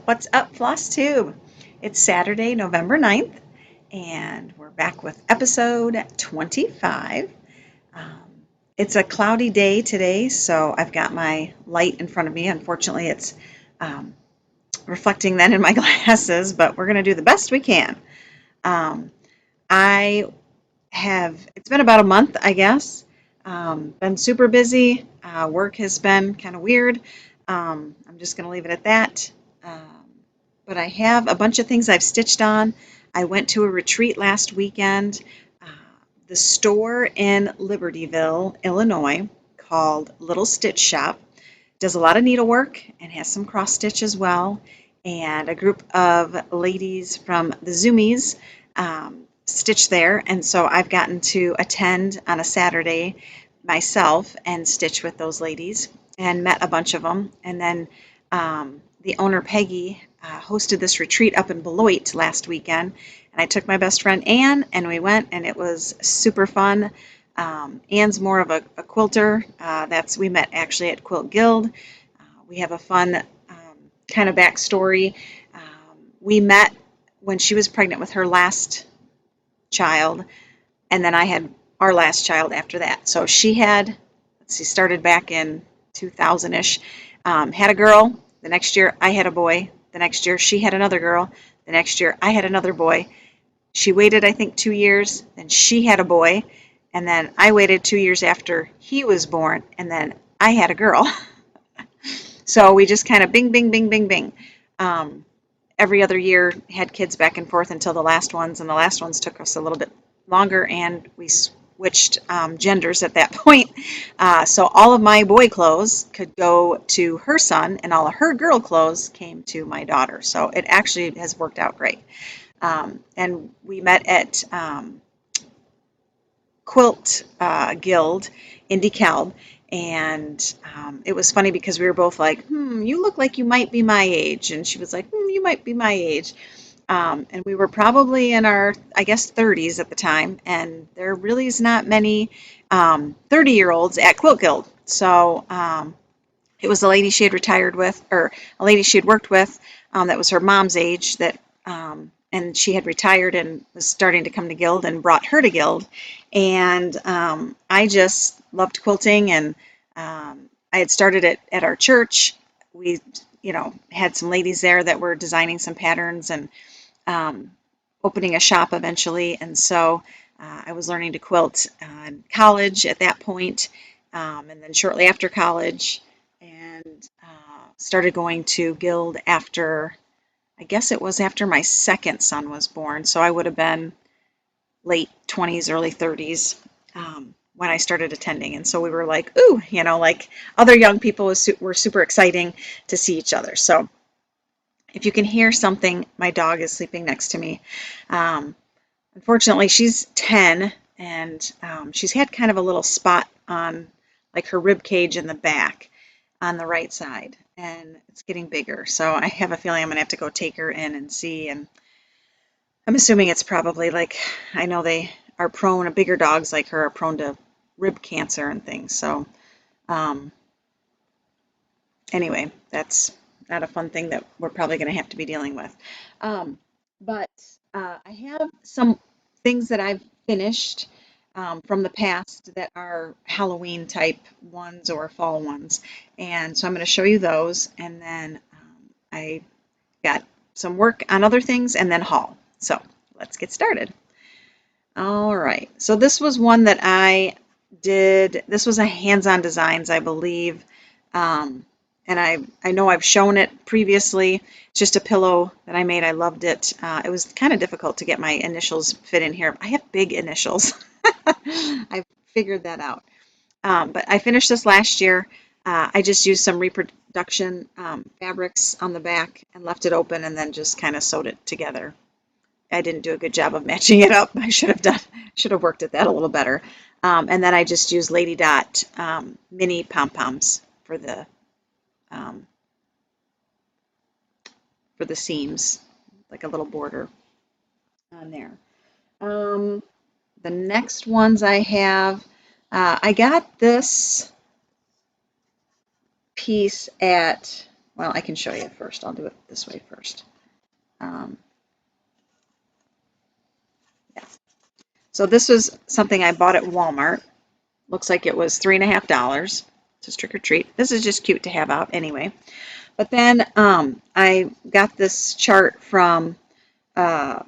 What's up, Flosstube? It's Saturday, November 9th, and we're back with episode 25. Um, it's a cloudy day today, so I've got my light in front of me. Unfortunately, it's um, reflecting then in my glasses, but we're going to do the best we can. Um, it's been about a month, I guess. Been super busy. Work has been kind of weird. I'm just going to leave it at that. But I have a bunch of things I've stitched on. I went to a retreat last weekend. Uh, the store in Libertyville, Illinois, called Little Stitch Shop, does a lot of needlework and has some cross stitch as well. And a group of ladies from the Zoomies stitch there. And so I've gotten to attend on a Saturday myself and stitch with those ladies and met a bunch of them. And then the owner, Peggy, hosted this retreat up in Beloit last weekend. And I took my best friend, Anne, and we went, and it was super fun. Anne's more of a quilter. We met actually at Quilt Guild. We have a fun kind of backstory. We met when she was pregnant with her last child, and then I had our last child after that. So she started back in 2000-ish, had a girl. The next year I had a boy. The next year she had another girl. The next year I had another boy. She waited, I think, 2 years, then she had a boy, and then I waited 2 years after he was born, and then I had a girl. So we just kind of bing, bing, bing, bing, bing. Every other year had kids back and forth until the last ones, and the last ones took us a little bit longer, and we switched genders at that point. So all of my boy clothes could go to her son, and all of her girl clothes came to my daughter. So it actually has worked out great. And we met at Quilt Guild in Dekalb, and it was funny because we were both like, you look like you might be my age, and she was like, you might be my age. And we were probably in our, I guess, 30s at the time, and there really is not many 30-year-olds at Quilt Guild. So it was a lady she had retired with, or a lady she had worked with that was her mom's age, and she had retired and was starting to come to Guild and brought her to Guild. And I just loved quilting, and I had started it at our church. We, had some ladies there that were designing some patterns and opening a shop eventually. And so I was learning to quilt in college at that point, and then shortly after college, and started going to Guild after, I guess it was after my second son was born. So I would have been late 20s, early 30s when I started attending. And so we were like, ooh, like other young people were super exciting to see each other. So if you can hear something, my dog is sleeping next to me. Unfortunately, she's 10, and she's had kind of a little spot on like her rib cage in the back on the right side, and it's getting bigger. So I have a feeling I'm going to have to go take her in and see. And I'm assuming it's probably like, I know they are prone, bigger dogs like her are prone to rib cancer and things. So anyway, that's not a fun thing that we're probably going to have to be dealing with. But I have some things that I've finished from the past that are Halloween type ones or fall ones. And so I'm going to show you those. And then I got some work on other things and then haul. So let's get started. All right. So this was one that I did. This was a hands-on designs, I believe. And I know I've shown it previously. It's just a pillow that I made. I loved it. It was kind of difficult to get my initials fit in here. I have big initials. I figured that out. But I finished this last year. I just used some reproduction fabrics on the back and left it open, and then just kind of sewed it together. I didn't do a good job of matching it up. I should have worked at that a little better. And then I just used Lady Dot mini pom-poms for the seams, like a little border on there. The next ones I have, I got this piece at well, I can show you first. I'll do it this way first. Um, yeah. So this was something I bought at Walmart. Looks like it was $3.50. Just trick or treat. This is just cute to have out anyway. But then I got this chart from uh,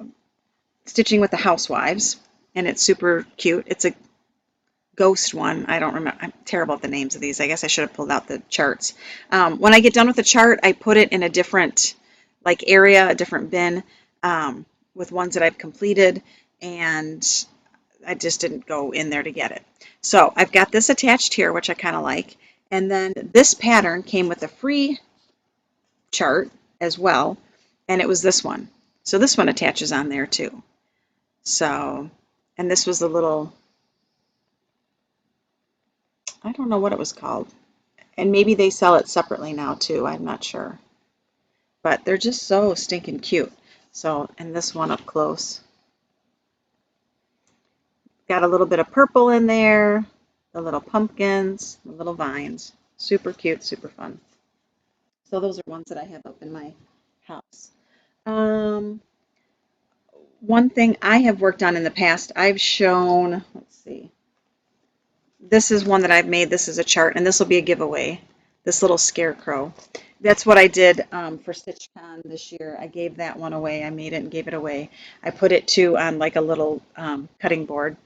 Stitching with the Housewives, and it's super cute. It's a ghost one. I don't remember. I'm terrible at the names of these. I guess I should have pulled out the charts. When I get done with the chart, I put it in a different area, a different bin with ones that I've completed, and I just didn't go in there to get it. So I've got this attached here, which I kind of like. And then this pattern came with a free chart as well, and it was this one. So this one attaches on there too. So, and this was the little, I don't know what it was called. And maybe they sell it separately now too. I'm not sure. But they're just so stinking cute. So, and this one up close. Got a little bit of purple in there, the little pumpkins, the little vines. Super cute, super fun. So those are ones that I have up in my house. Um, One thing I have worked on in the past, I've shown, let's see, this is one that I've made. This is a chart, and this will be a giveaway, this little scarecrow. That's what I did for StitchCon this year. I gave that one away. I made it and gave it away. I put it to on like a little cutting board.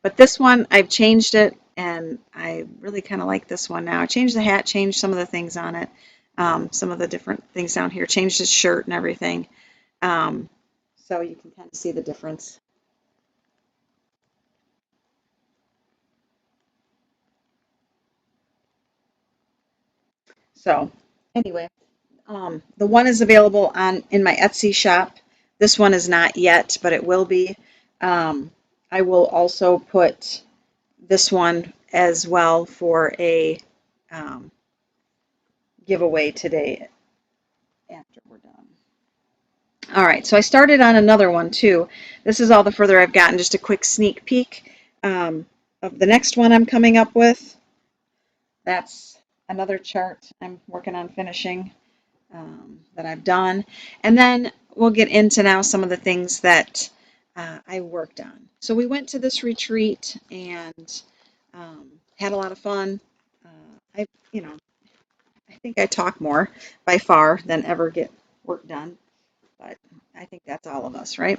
But this one, I've changed it, and I really kind of like this one now. I changed the hat, changed some of the things on it, some of the different things down here, changed his shirt and everything. Um, so you can kind of see the difference. So anyway, the one is available on in my Etsy shop. This one is not yet, but it will be. I will also put this one as well for a um, giveaway today after we're done. All right, so I started on another one too. This is all the further I've gotten. Just a quick sneak peek of the next one I'm coming up with. That's another chart I'm working on finishing that I've done. And then we'll get into now some of the things that I worked on. So we went to this retreat and had a lot of fun. I, you know, I think I talk more by far than ever get work done, but I think that's all of us, right?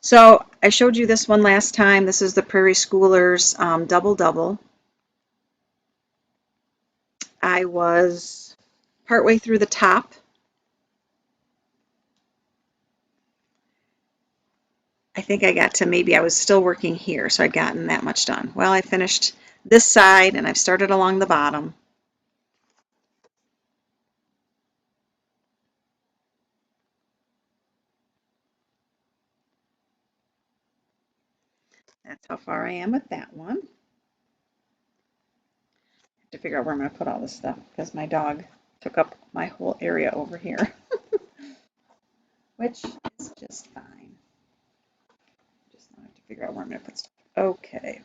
So I showed you this one last time. This is the Prairie Schoolers Double Double. I was partway through the top. I think I got to maybe I was still working here, so I'd gotten that much done. Well, I finished this side and I've started along the bottom. That's how far I am with that one. I have to figure out where I'm going to put all this stuff because my dog took up my whole area over here, which is just fine. Just now I have to figure out where I'm going to put stuff. Okay.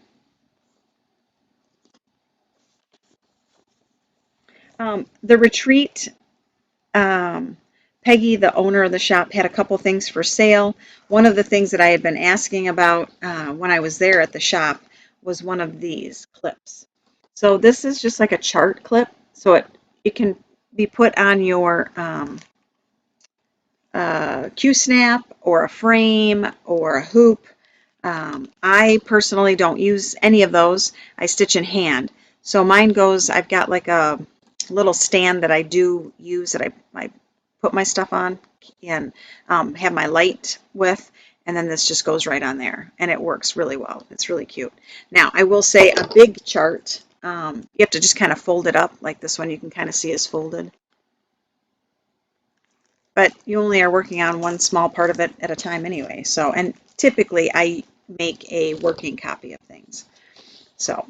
The retreat, Peggy, the owner of the shop, had a couple things for sale. One of the things that I had been asking about when I was there at the shop was one of these clips. So this is just like a chart clip. So it can be put on your Q-snap or a frame or a hoop. I personally don't use any of those. I stitch in hand. So mine goes, I've got like a little stand that I do use that I put my stuff on and have my light with, and then this just goes right on there, and it works really well. It's really cute. Now, I will say a big chart, you have to just kind of fold it up, like this one you can kind of see is folded. But you only are working on one small part of it at a time anyway. So, and typically I make a working copy of things. So,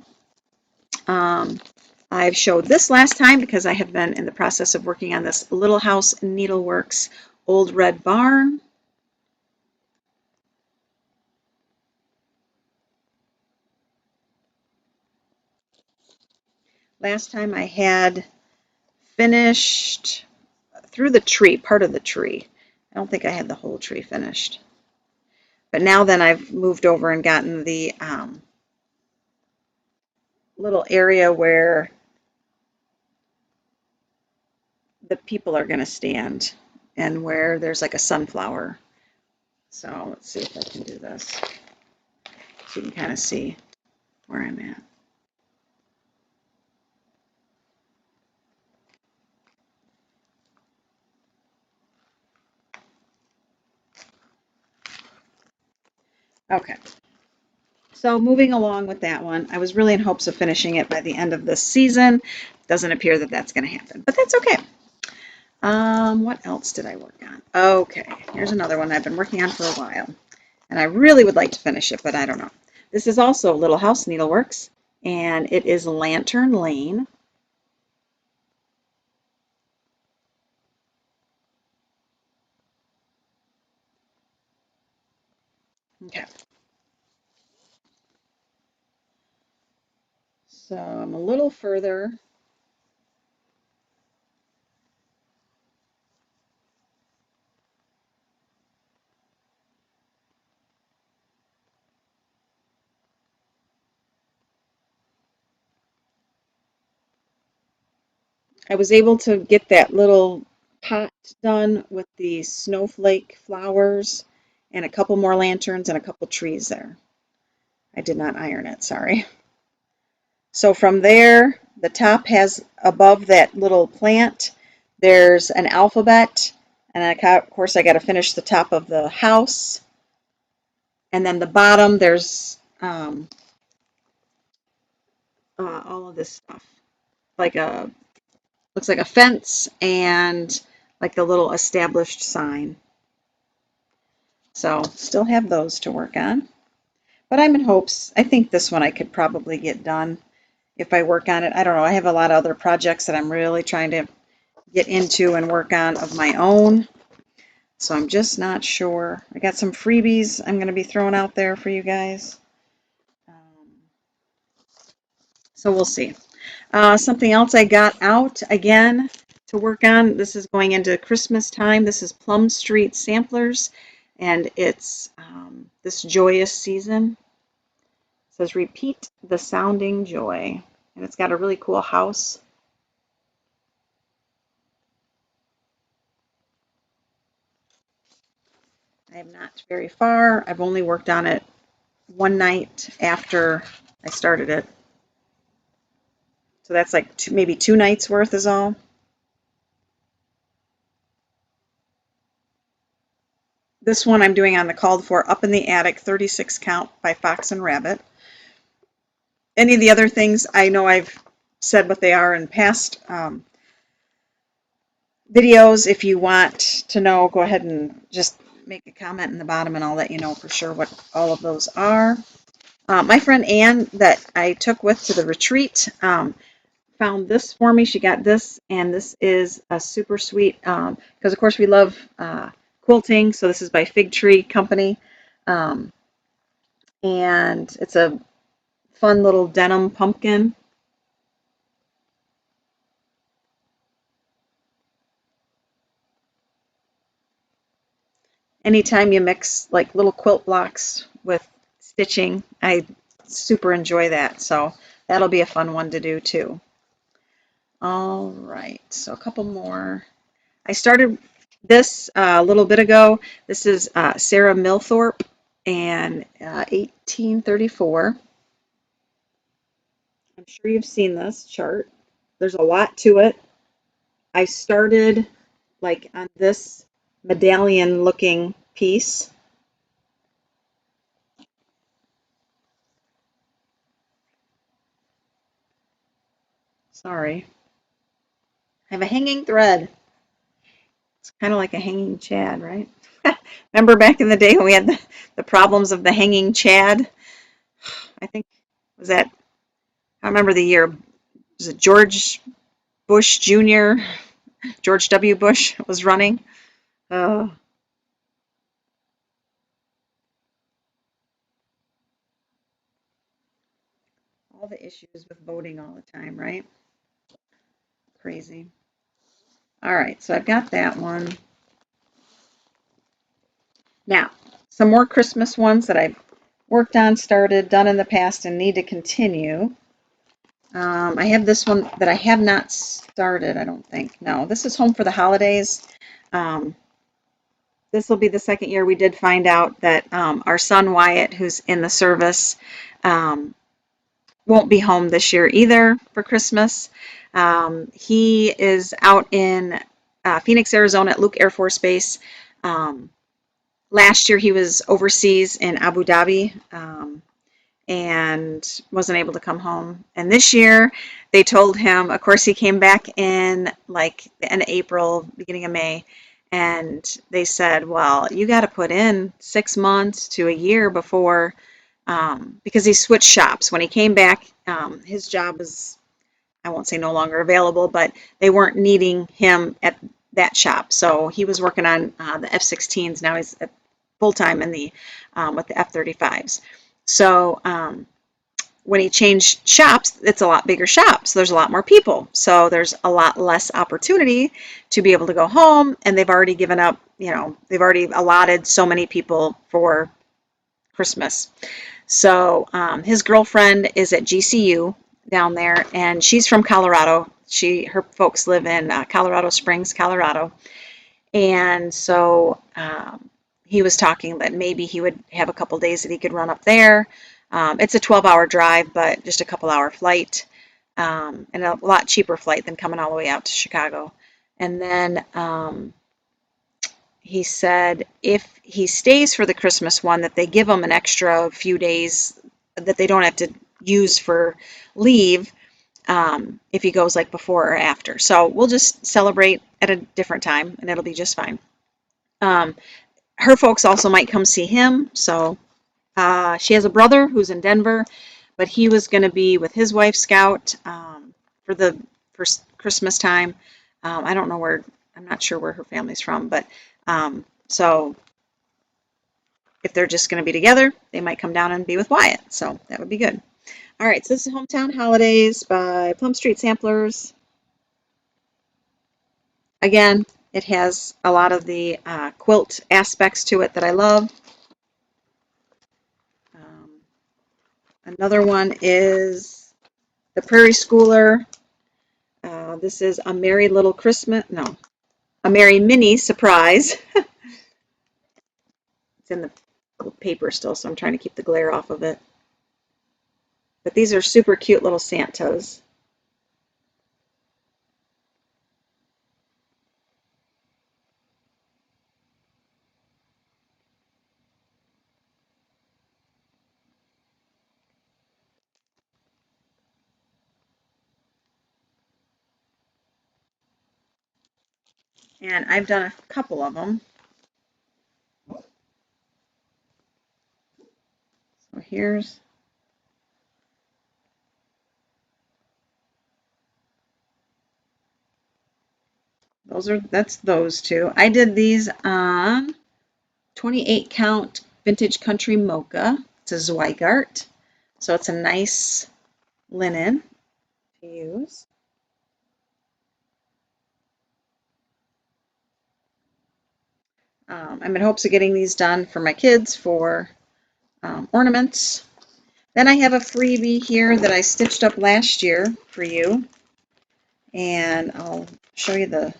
I've showed this last time because I have been in the process of working on this Little House Needleworks Old Red Barn. Last time I had finished through the tree, part of the tree. I don't think I had the whole tree finished. But now then I've moved over and gotten the little area where the people are going to stand and where there's like a sunflower. So let's see if I can do this so you can kind of see where I'm at. Okay, so moving along with that one, I was really in hopes of finishing it by the end of this season. Doesn't appear that that's going to happen, but that's okay. What else did I work on? Okay, here's another one I've been working on for a while, and I really would like to finish it, but I don't know. This is also Little House Needleworks, and it is Lantern Lane. Okay. So I'm a little further. I was able to get that little pot done with the snowflake flowers and a couple more lanterns and a couple trees there. I did not iron it, sorry. So from there, the top has above that little plant, there's an alphabet, and of course I got to finish the top of the house. And then the bottom, there's all of this stuff, like a looks like a fence and like the little established sign. So still have those to work on, but I'm in hopes. I think this one I could probably get done if I work on it. I don't know. I have a lot of other projects that I'm really trying to get into and work on of my own. So I'm just not sure. I got some freebies I'm going to be throwing out there for you guys. So we'll see. Something else I got out again to work on. This is going into Christmas time. This is Plum Street Samplers, and it's this joyous season. It says repeat the sounding joy, and it's got a really cool house. I am not very far. I've only worked on it one night after I started it. So that's like maybe 2 nights worth is all. This one I'm doing on the called for Up in the Attic 36 Count by Fox and Rabbit. Any of the other things, I know I've said what they are in past videos. If you want to know, go ahead and just make a comment in the bottom and I'll let you know for sure what all of those are. My friend Ann that I took with to the retreat found this for me. She got this, and this is a super sweet, because of course we love quilting, so this is by Fig Tree Company. Um, and it's a fun little denim pumpkin. Anytime you mix like little quilt blocks with stitching, I super enjoy that. So that'll be a fun one to do too. All right, so a couple more. I started this a little bit ago. This is Sarah Milthrop and 1834. I'm sure you've seen this chart. There's a lot to it. I started like on this medallion looking piece. Sorry. I have a hanging thread. It's kind of like a hanging chad, right? Remember back in the day when we had the problems of the hanging chad? I think, was that, I remember the year, was it George Bush Jr., George W. Bush was running? Uh, all the issues with voting all the time, right? Crazy. All right, so I've got that one. Now, some more Christmas ones that I've worked on, started, done in the past, and need to continue. I have this one that I have not started, I don't think. No, this is Home for the Holidays. This will be the second year. We did find out that our son Wyatt, who's in the service, won't be home this year either for Christmas. He is out in Phoenix, Arizona at Luke Air Force Base. Last year he was overseas in Abu Dhabi and wasn't able to come home. And this year they told him, of course, he came back in like the end of April, beginning of May, and they said, well, you got to put in 6 months to a year before, because he switched shops. When he came back, his job was, I won't say no longer available, but they weren't needing him at that shop. So he was working on the F-16s. Now he's full-time in the with the F-35s. So when he changed shops, it's a lot bigger shop, so there's a lot more people. So there's a lot less opportunity to be able to go home, and they've already given up, they've already allotted so many people for Christmas. So his girlfriend is at GCU down there, and she's from Colorado. Her folks live in Colorado Springs, Colorado. And so he was talking that maybe he would have a couple days that he could run up there. It's a 12-hour drive, but just a couple-hour flight, and a lot cheaper flight than coming all the way out to Chicago. And then he said if he stays for the Christmas one, that they give him an extra few days that they don't have to use for leave if he goes like before or after. So we'll just celebrate at a different time, and it'll be just fine. Her folks also might come see him. So she has a brother who's in Denver, but he was going to be with his wife Scout for Christmas time. I don't know where. I'm not sure where her family's from, but so if they're just going to be together, they might come down and be with Wyatt. So that would be good. All right, so this is Hometown Holidays by Plum Street Samplers. Again, it has a lot of the quilt aspects to it that I love. Another one is the Prairie Schooler. This is a Merry Little Christmas. No, a Merry Mini Surprise. It's in the paper still, so I'm trying to keep the glare off of it. But these are super cute little Santas. And I've done a couple of them. So that's those two. I did these on 28 count vintage country mocha. It's a Zweigart, so it's a nice linen to use. I'm in hopes of getting these done for my kids for ornaments. Then I have a freebie here that I stitched up last year for you, and I'll show you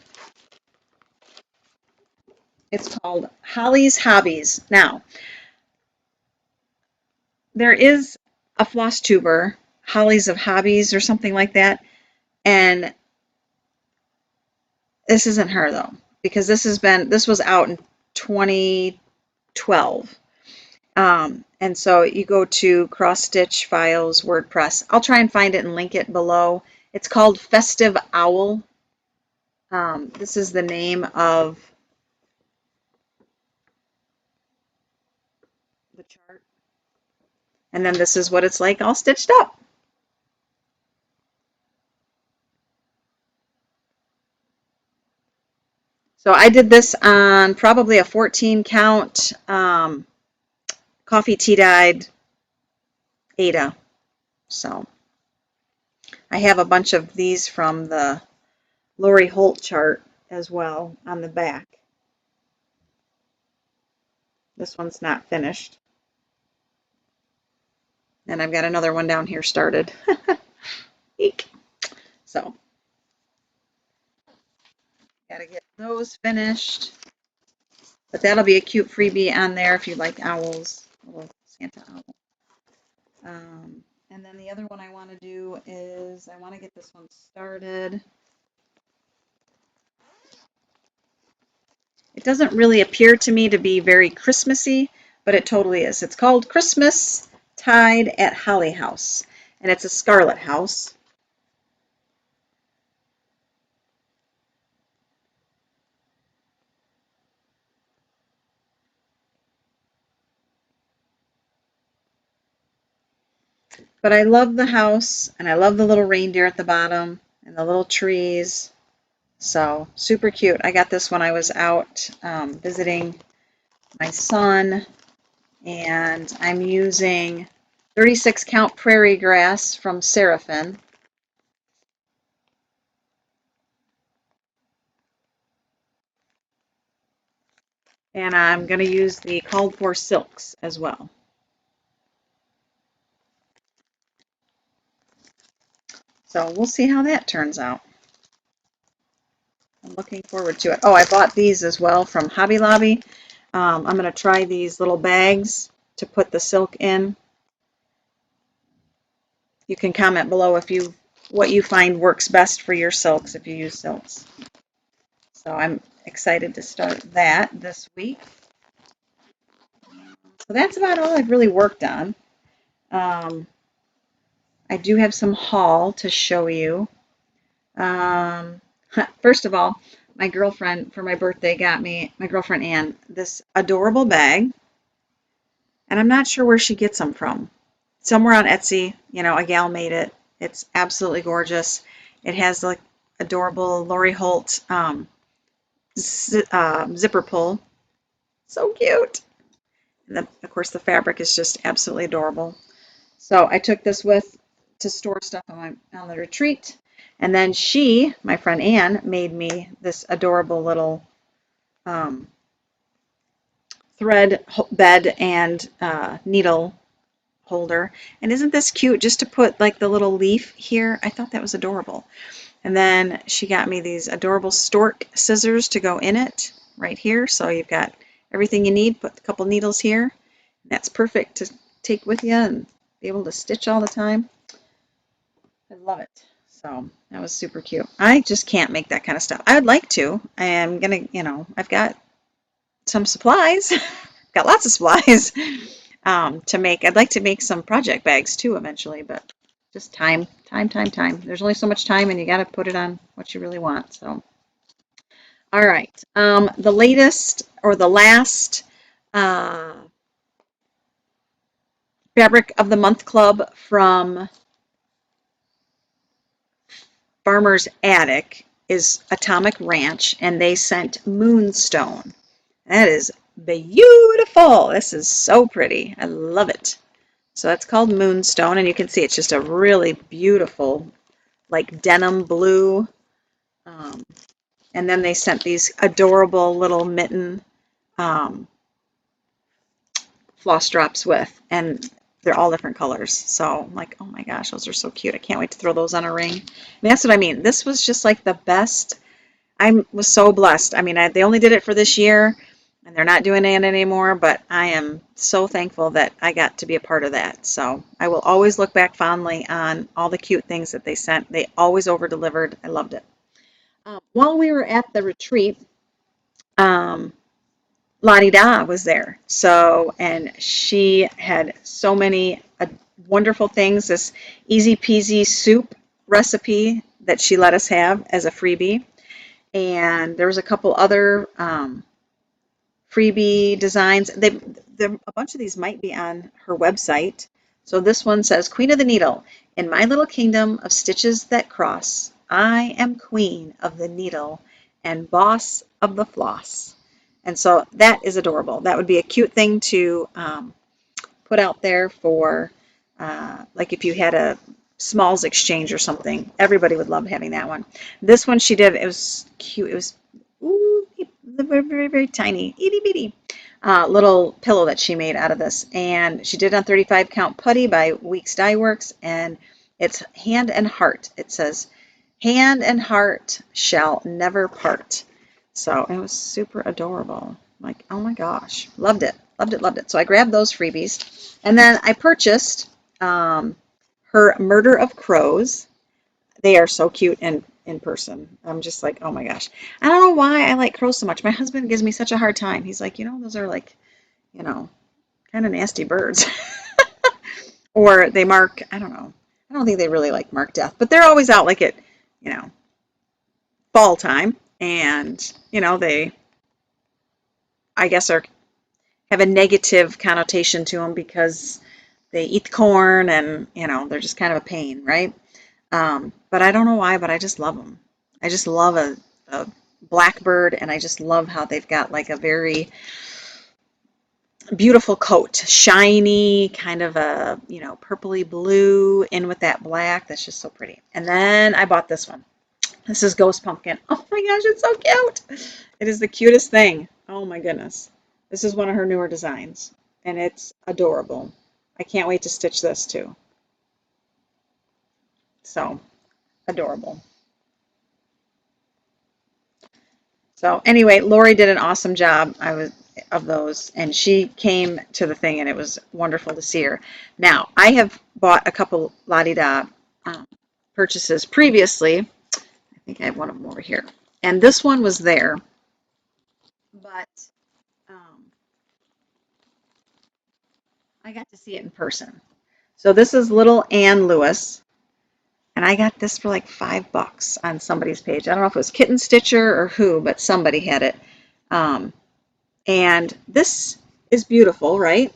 it's called Holly's Hobbies. Now, there is a Flosstuber, Holly's of Hobbies or something like that, and this isn't her though, because this was out in 2012. And so you go to Cross Stitch Files WordPress. I'll try and find it and link it below. It's called Festive Owl. This is the name of the chart. And then this is what it's like all stitched up. So I did this on probably a 14 count coffee tea dyed Ada. So I have a bunch of these from the Lori Holt chart as well on the back. This one's not finished. And I've got another one down here started. Eek. So, gotta get those finished. But that'll be a cute freebie on there if you like owls. A little Santa owl. And then the other one I want to do is I want to get this one started. It doesn't really appear to me to be very Christmassy, but it totally is. It's called Christmas Tide at Holly House, and it's a scarlet house. But I love the house, and I love the little reindeer at the bottom, and the little trees. So super cute. I got this when I was out visiting my son, and I'm using 36 count prairie grass from Seraphim. And I'm going to use the called for silks as well. So we'll see how that turns out. I'm looking forward to it. Oh, I bought these as well from Hobby Lobby. I'm going to try these little bags to put the silk in. You can comment below if what you find works best for your silks if you use silks. So I'm excited to start that this week. So that's about all I've really worked on. I do have some haul to show you. First of all, my girlfriend for my birthday got me, my girlfriend Ann, this adorable bag. And I'm not sure where she gets them from. Somewhere on Etsy, you know, a gal made it. It's absolutely gorgeous. It has like adorable Lori Holt zipper pull. So cute. And then, of course, the fabric is just absolutely adorable. So I took this with to store stuff on the retreat. And then she, my friend Ann, made me this adorable little thread bed and needle holder. And isn't this cute just to put like the little leaf here? I thought that was adorable. And then she got me these adorable stork scissors to go in it right here. So you've got everything you need. Put a couple needles here. That's perfect to take with you and be able to stitch all the time. I love it. So that was super cute. I just can't make that kind of stuff. I would like to. I am gonna, you know, I've got some supplies. Got lots of supplies to make. I'd like to make some project bags too eventually, but just time. There's only so much time, and you got to put it on what you really want. So, all right. The latest or the last Fabric of the Month Club from Farmer's Attic is Atomic Ranch, and they sent Moonstone. That is beautiful. This is so pretty. I love it. So that's called Moonstone, and you can see it's just a really beautiful, like denim blue. And then they sent these adorable little mitten floss drops with, and they're all different colors. So I'm like, oh my gosh, those are so cute. I can't wait to throw those on a ring. And that's what I mean. This was just like the best. I was so blessed. I mean, they only did it for this year, and they're not doing it anymore, but I am so thankful that I got to be a part of that. So I will always look back fondly on all the cute things that they sent. They always over-delivered. I loved it. While we were at the retreat, Lottie Da was there. So, and she had so many wonderful things. This easy peasy soup recipe that she let us have as a freebie. And there was a couple other freebie designs. A bunch of these might be on her website. So this one says, Queen of the Needle, in my little kingdom of stitches that cross, I am queen of the needle and boss of the floss. And so that is adorable. That would be a cute thing to put out there for, like if you had a Smalls exchange or something. Everybody would love having that one. This one she did, it was cute. It was very, very, very tiny, itty bitty little pillow that she made out of this. And she did it on 35 count putty by Weeks Dye Works, and it's hand and heart. It says, hand and heart shall never part. So it was super adorable. Like, oh my gosh, loved it, loved it, loved it. So I grabbed those freebies, and then I purchased her Murder of Crows. They are so cute in person. I'm just like, oh my gosh. I don't know why I like crows so much. My husband gives me such a hard time. He's like, those are like, kind of nasty birds. Or they mark, I don't know. I don't think they really like mark death, but they're always out like at, you know, fall time. And, they, I guess, have a negative connotation to them because they eat the corn and, they're just kind of a pain, right? But I don't know why, but I just love them. I just love a blackbird, and I just love how they've got like a very beautiful coat, shiny, kind of a, purpley blue in with that black. That's just so pretty. And then I bought this one. This is Ghost Pumpkin. Oh my gosh, it's so cute. It is the cutest thing. Oh my goodness. This is one of her newer designs, and it's adorable. I can't wait to stitch this too. So adorable. So anyway, Lori did an awesome job of those, and she came to the thing, and it was wonderful to see her. Now, I have bought a couple la-di-da purchases previously. I think I have one of them over here. And this one was there, but I got to see it in person. So this is little Ann Lewis, and I got this for like $5 on somebody's page. I don't know if it was Kitten Stitcher or who, but somebody had it. And this is beautiful, right?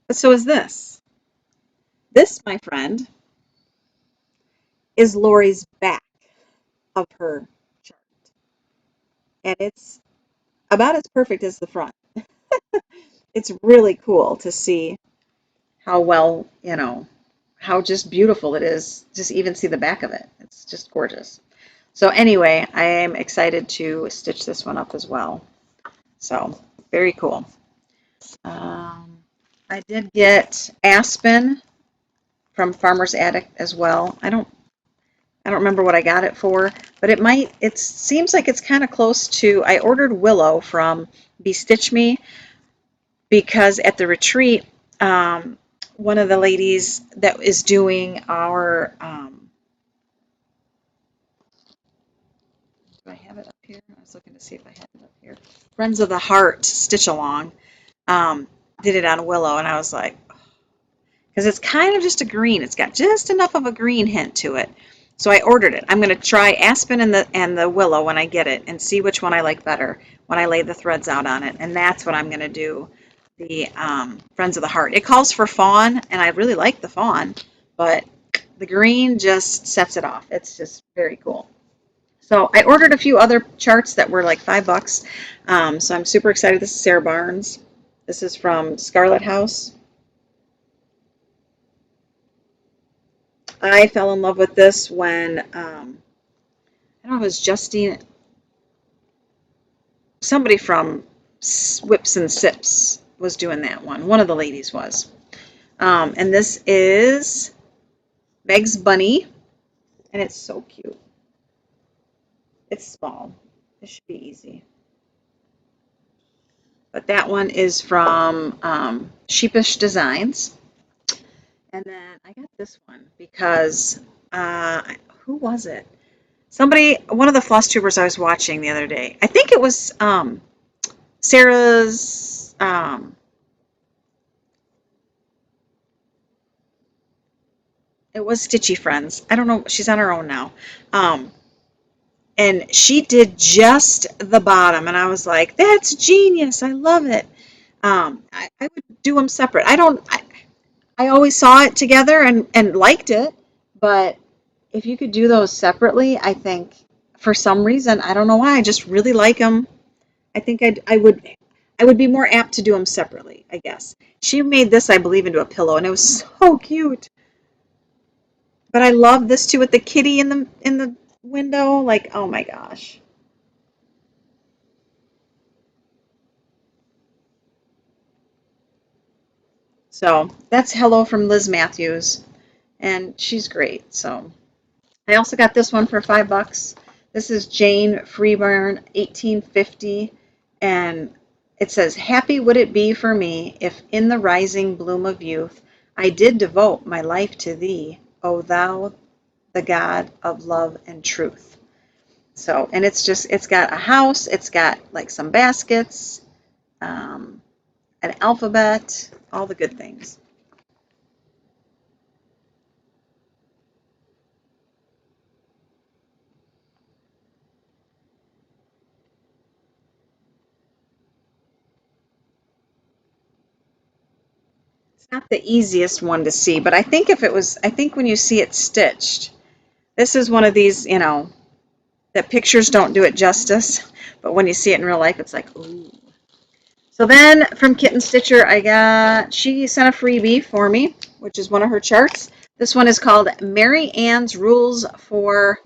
But so is this. This, my friend, is Lori's back of her chart. And it's about as perfect as the front. It's really cool to see how well, how just beautiful it is. Just even see the back of it. It's just gorgeous. So anyway, I am excited to stitch this one up as well. So very cool. I did get Aspen from Farmer's Attic as well. I don't remember what I got it for, but it seems like it's kind of close to, I ordered Willow from Bestitch Me because at the retreat, one of the ladies that is doing our, do I have it up here? I was looking to see if I had it up here. Friends of the Heart Stitch Along did it on Willow, and I was like, because it's kind of just a green. It's got just enough of a green hint to it. So I ordered it. I'm going to try Aspen and the Willow when I get it and see which one I like better when I lay the threads out on it. And that's what I'm going to do, the Friends of the Heart. It calls for fawn, and I really like the fawn, but the green just sets it off. It's just very cool. So I ordered a few other charts that were like $5. So I'm super excited. This is Sarah Barnes. This is from Scarlet House. I fell in love with this when, I don't know if it was Justine, somebody from Whips and Sips was doing that one. One of the ladies was. And this is Meg's Bunny, and it's so cute. It's small. This should be easy. But that one is from Sheepish Designs. And then I got this one because, who was it? One of the Flosstubers I was watching the other day. I think it was Sarah's, it was Stitchy Friends. I don't know. She's on her own now. And she did just the bottom, and I was like, that's genius. I love it. I would do them separate. I always saw it together and liked it, but if you could do those separately, I think for some reason, I don't know why, I just really like them. I think I would be more apt to do them separately, I guess. She made this, I believe, into a pillow, and it was so cute. But I love this too with the kitty in the window. Like, oh my gosh. So that's Hello from Liz Matthews, and she's great. So I also got this one for $5. This is Jane Freeburn, 1850, and it says, "Happy would it be for me if in the rising bloom of youth I did devote my life to thee, O thou, the God of love and truth." So, and it's got a house, it's got like some baskets, um, an alphabet, all the good things. It's not the easiest one to see, but I think I think when you see it stitched, this is one of these, that pictures don't do it justice, but when you see it in real life, it's like, ooh. So then from Kitten Stitcher, she sent a freebie for me, which is one of her charts. This one is called Mary Ann's Rules for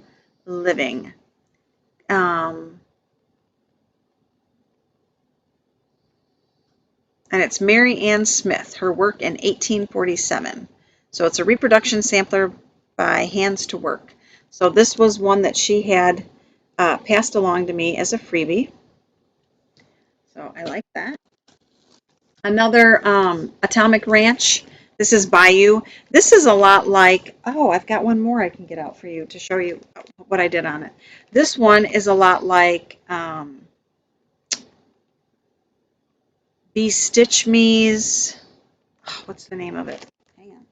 Living. And it's Mary Ann Smith, her work in 1847. So it's a reproduction sampler by Hands to Work. So this was one that she had passed along to me as a freebie. So I like that. Another Atomic Ranch. This is Bayou. This is a lot like, oh, I've got one more I can get out for you to show you what I did on it. This one is a lot like Be Stitch Me's, what's the name of it? Hang on.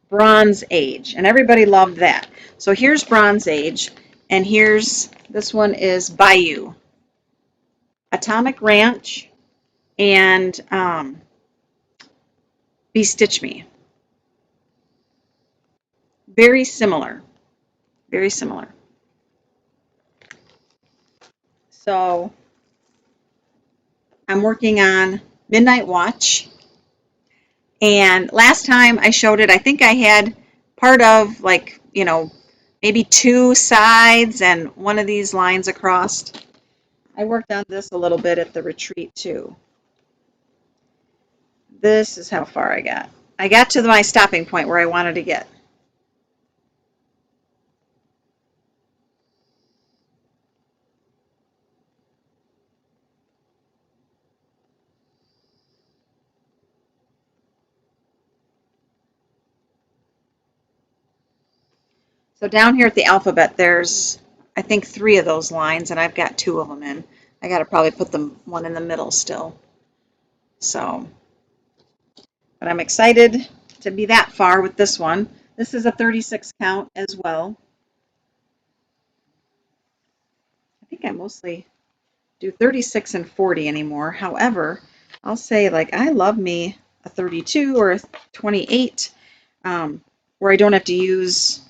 Bronze Age, and everybody loved that. So here's Bronze Age, and this one is Bayou, Atomic Ranch, and Be Stitch Me. Very similar, very similar. So I'm working on Midnight Watch, and last time I showed it, I think I had part of maybe two sides and one of these lines across. I worked on this a little bit at the retreat too. This is how far I got. I got to my stopping point where I wanted to get. So down here at the alphabet, there's, I think, 3 of those lines, and I've got 2 of them in. I got to probably put one in the middle still. So, but I'm excited to be that far with this one. This is a 36 count as well. I think I mostly do 36 and 40 anymore. However, I'll say I love me a 32 or a 28 where I don't have to use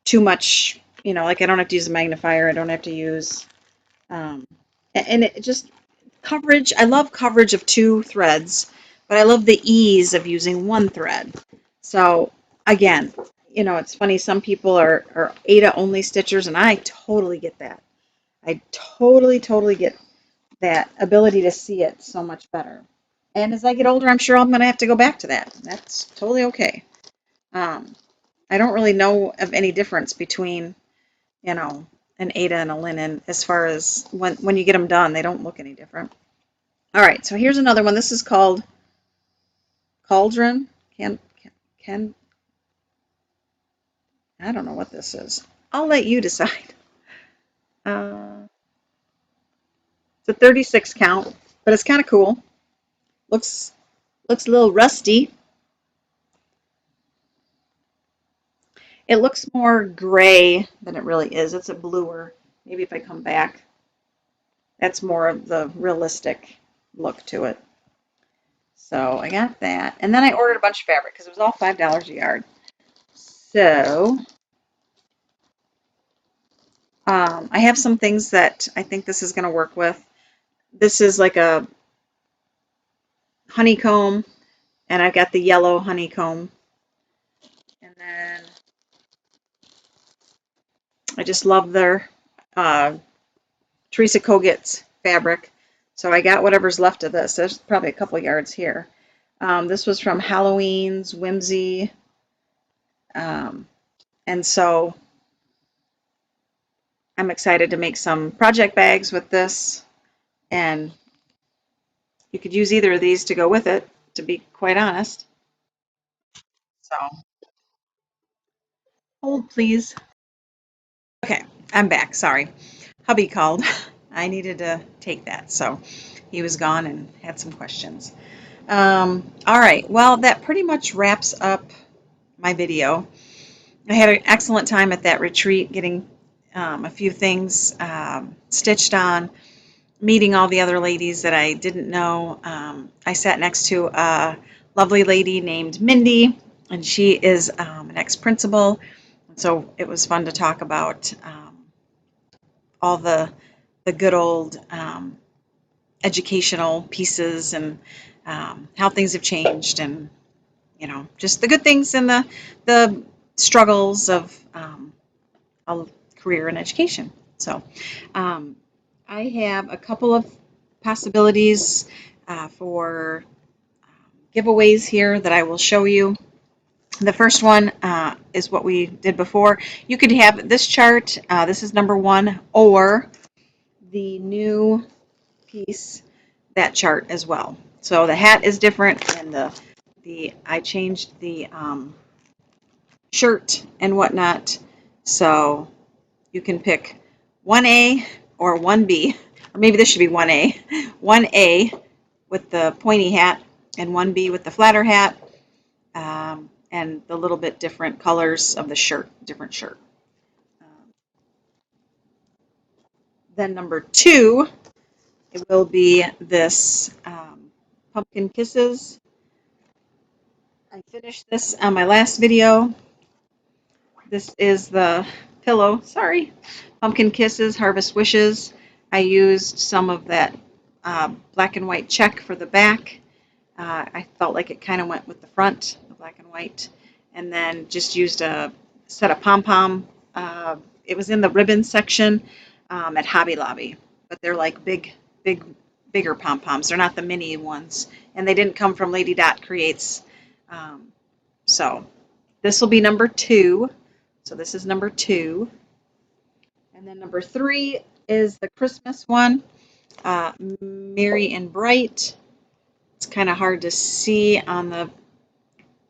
too much, I don't have to use a magnifier. I don't have to use, and it just coverage. I love coverage of 2 threads, but I love the ease of using 1 thread. So again, it's funny. Some people are Ada only stitchers, and I totally get that. I totally get that ability to see it so much better. And as I get older, I'm sure I'm going to have to go back to that. That's totally okay. I don't really know of any difference between, an Ada and a linen as far as when you get them done, they don't look any different. All right, so here's another one. This is called Cauldron. Can I don't know what this is. I'll let you decide. It's a 36 count, but it's kind of cool. Looks a little rusty. It looks more gray than it really is. It's a bluer. Maybe if I come back, that's more of the realistic look to it. So I got that. And then I ordered a bunch of fabric because it was all $5 a yard. So I have some things that I think this is going to work with. This is like a honeycomb, and I've got the yellow honeycomb. And then I just love Teresa Kogut's fabric. So I got whatever's left of this. There's probably a couple yards here. This was from Halloween's Whimsy. And so I'm excited to make some project bags with this. And you could use either of these to go with it, to be quite honest. So hold, please. Okay, I'm back. Sorry. Hubby called. I needed to take that. So he was gone and had some questions. All right. Well, that pretty much wraps up my video. I had an excellent time at that retreat, getting a few things stitched on, meeting all the other ladies that I didn't know. I sat next to a lovely lady named Mindy, and she is an ex-principal. So it was fun to talk about all the good old educational pieces and how things have changed, and just the good things and the struggles of a career in education. So I have a couple of possibilities for giveaways here that I will show you. The first one is what we did before. You could have this chart. This is number 1, or the new piece, that chart as well. So the hat is different, and I changed the shirt and whatnot. So you can pick 1A or 1B, or maybe this should be 1A. 1A with the pointy hat, and 1B with the flatter hat, and the little bit different colors of the shirt, different shirt. Then number 2, it will be this Pumpkin Kisses. I finished this on my last video. This is the pillow, sorry, Pumpkin Kisses, Harvest Wishes. I used some of that black and white check for the back. I felt like it kind of went with the front, the black and white, and then just used a set of pom-pom. It was in the ribbon section at Hobby Lobby, but they're like bigger pom-poms. They're not the mini ones, and they didn't come from Lady Dot Creates. So this will be number 2. So this is number 2. And then number 3 is the Christmas one, Merry and Bright. It's kind of hard to see on the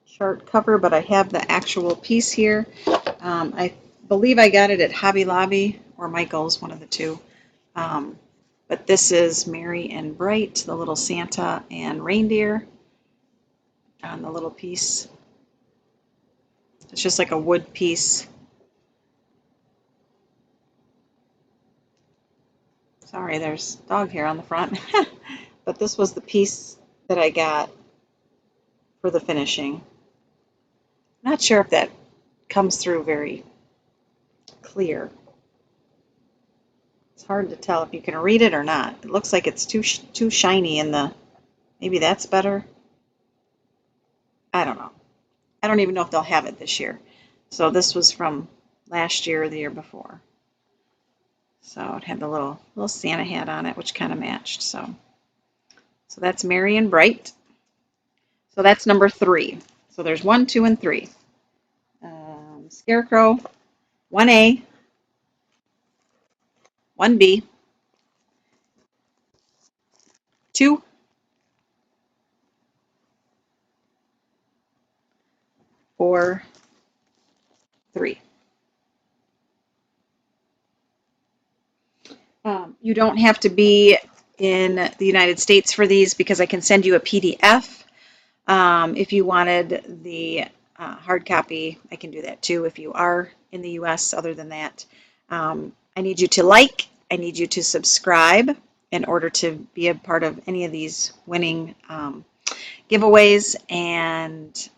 chart cover, but I have the actual piece here. I believe I got it at Hobby Lobby or Michael's, one of the two. But this is Merry and Bright, the little Santa and reindeer on the little piece. It's just like a wood piece. Sorry, there's dog hair on the front. But this was the piece that I got for the finishing. Not sure if that comes through very clear. It's hard to tell if you can read it or not. It looks like it's too shiny in the... Maybe that's better. I don't know. I don't even know if they'll have it this year. So this was from last year or the year before. So it had the little Santa hat on it, which kind of matched. So that's Merry and Bright. So that's number 3. So there's 1, 2, and 3. Scarecrow, 1A, 1B, 2, 4, 3. You don't have to be in the United States for these, because I can send you a PDF. If you wanted the hard copy, I can do that too if you are in the US. Other than that, I need you to like, I need you to subscribe in order to be a part of any of these winning giveaways, and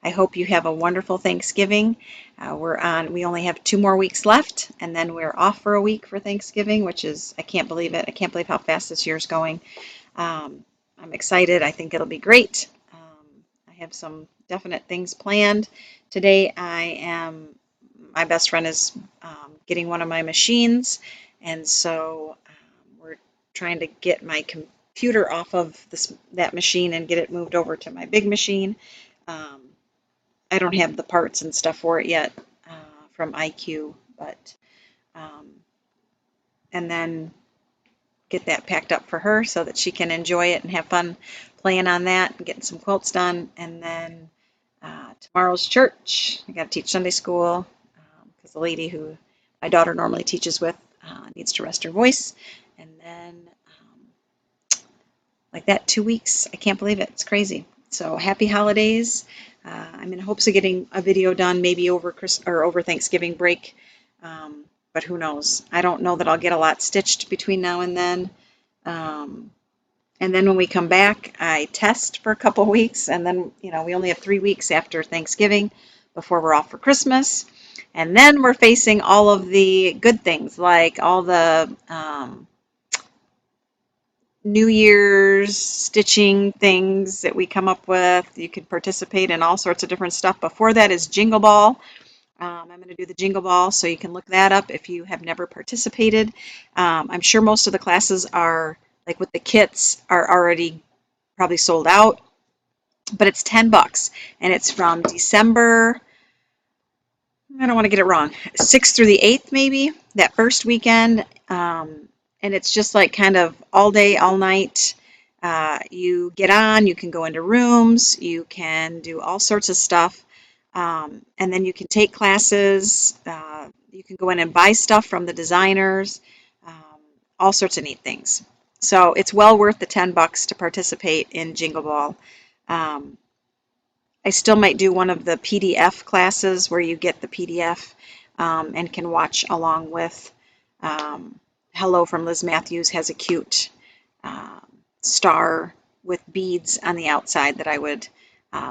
I hope you have a wonderful Thanksgiving. We only have 2 more weeks left, and then we're off for a week for Thanksgiving, which is, I can't believe it. I can't believe how fast this year's going. I'm excited. I think it'll be great. I have some definite things planned. Today I am my best friend is getting one of my machines, and so we're trying to get my computer off of that machine and get it moved over to my big machine. I don't have the parts and stuff for it yet from IQ, but and then get that packed up for her so that she can enjoy it and have fun playing on that and getting some quilts done. And then tomorrow's church. I got to teach Sunday school because the lady who my daughter normally teaches with needs to rest her voice. And then like that, 2 weeks. I can't believe it. It's crazy. So happy holidays. I'm in hopes of getting a video done maybe over over Thanksgiving break. But who knows? I don't know that I'll get a lot stitched between now and then. And then when we come back, I test for a couple weeks, and then, we only have 3 weeks after Thanksgiving before we're off for Christmas. And then we're facing all of the good things, like all the New Year's stitching things that we come up with. You can participate in all sorts of different stuff. Before that is Jingle Ball. I'm going to do the Jingle Ball, so you can look that up if you have never participated. I'm sure most of the classes are, like with the kits, are already probably sold out, but it's $10, and it's from December, I don't want to get it wrong, 6th through the 8th maybe, that first weekend, and it's just like kind of all day, all night. You get on, you can go into rooms, you can do all sorts of stuff. And then you can take classes, you can go in and buy stuff from the designers, all sorts of neat things. So it's well worth the $10 to participate in Jingle Ball. I still might do one of the PDF classes where you get the PDF and can watch along with. Hello from Liz Matthews has a cute star with beads on the outside that I would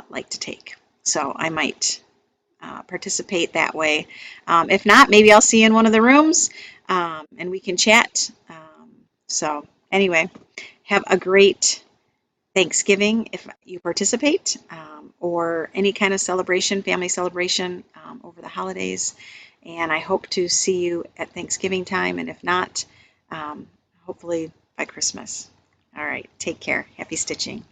like to take. So I might participate that way. If not, maybe I'll see you in one of the rooms and we can chat. So anyway, have a great Thanksgiving if you participate, or any kind of celebration, family celebration over the holidays. And I hope to see you at Thanksgiving time, and if not, hopefully by Christmas. All right, take care. Happy stitching.